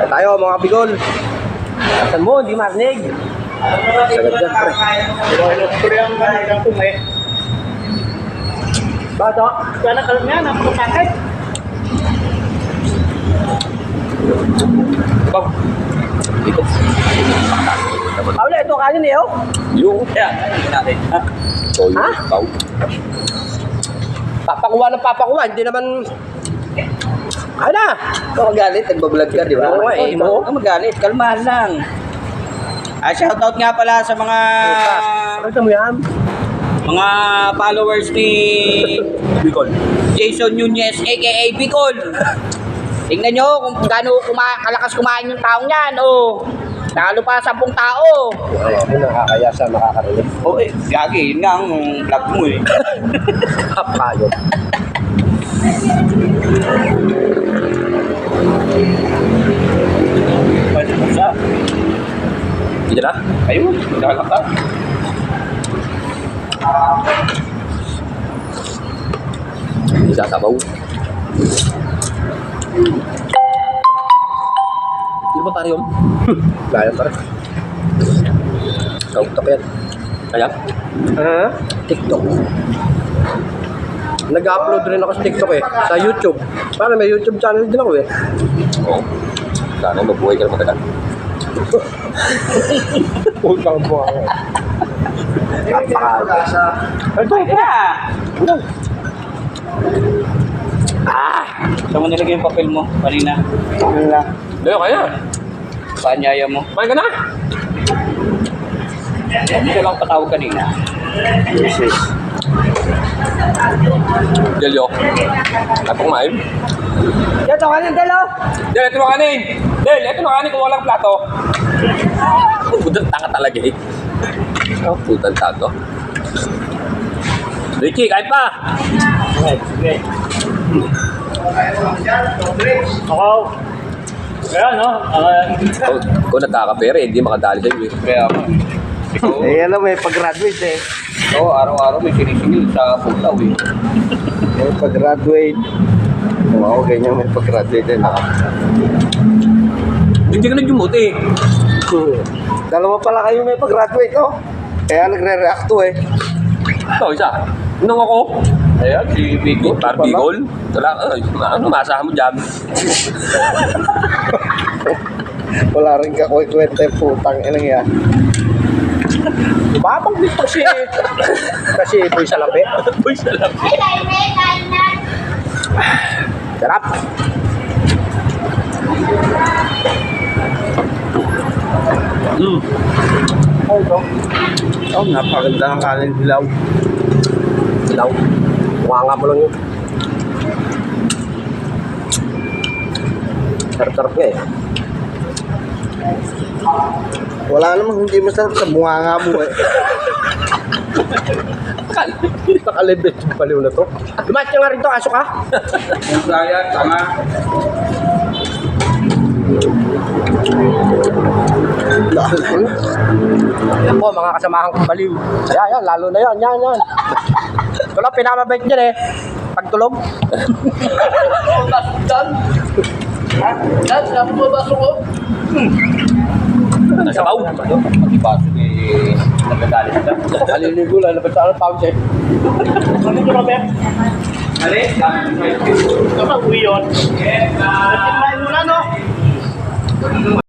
Tayo mga bigol. Saan mo? Hindi marinig. Sagad dyan, pre. Bato? Sana kalam yan, napakasakit. Bang. Dito. Paula, ito kanin eh, oh. Yung, yan, natin. Ha? Papakuha ng papakuha, hindi naman... Ay na! Ikaw magalit, nagbablog ka, di ba? Oo, eh, Huwag ka magalit, kalmahan lang. Shoutout nga pala sa mga Ano mo yan? mga followers ni Bicol. Jason Nunez aka Bicol. Tingnan nyo kung gaano kalakas kumain yung taong yan. Oh. Lalo pa 10 tao. Ano nakakaya sa makakarinig? Oh, gagi, yun nga ang vlog mo eh. Kapayo. Pwede mo siya. Hindi na? Ayun, dalang ka. Hindi sasabaw. Hindi ba pare yun? Gaya pare. Kautok yan. Ayan? TikTok. Nag-upload rin ako sa TikTok eh. Sa YouTube. Parang may YouTube channel din ako eh. Oo. Sana mabuhay ka na matagal. Utang po ako. Napakagasa. Ito na! Saan mo nilagay yung papel mo kanina? Deo kaya. Paanyaya mo? Kumain ka na? Hindi ka lang patawag kanina. Delio. Ako kumain. Ito kanin, Delo. Del, ito na kanin. Del, ito na kanin kung walang plato. Putang tanga talaga eh. Oh, putang tato. Ricky, kain pa! Sige. Ako. Kaya no? Kung nagkakapere, hindi makadali sa'yo eh. Kaya ako. Ikaw, alam mo, may pag-graduate eh. ikaw araw-araw may sinisingil sa putaw eh. May pag-graduate. Kung ako ganyan, may pag-graduate eh. Hindi ka nag-jumot eh. Dalawa pala kayo may pag-graduate, oh. Kaya nagre-react to eh. Ito, isa. Nung ako, Ayan, si Bigol. Barbigol. Wala, ano, masahan mo dyan. Wala rin ka kwenta yung putang inang yan. Babang dito si... Kasi boy salapi. Boy salapi. Sarap. Oh, napakaganda ng kanin dilaw. Dilaw. Mukha mo lang yun. Sarap-sarap ka eh. Wala namang hindi masarap sa bunganga mo eh. Nakalibet yung paliw na to. Lumat ka nga rin to, aso ka. Yung playa, tama. Yan po, mga kasamahan kong baliw. Yan, lalo na yan, yan. Ito lang, pinamabait dyan eh. Pagtulog. Dan. Dan, sabi mo ba suko? Nasabaw. Pag-ibaso eh, nagagalit ka. Naliligo lang, napit sa pounds eh. Ano ito, Robert? Mali? Ito sa uwi yun. Nagsimba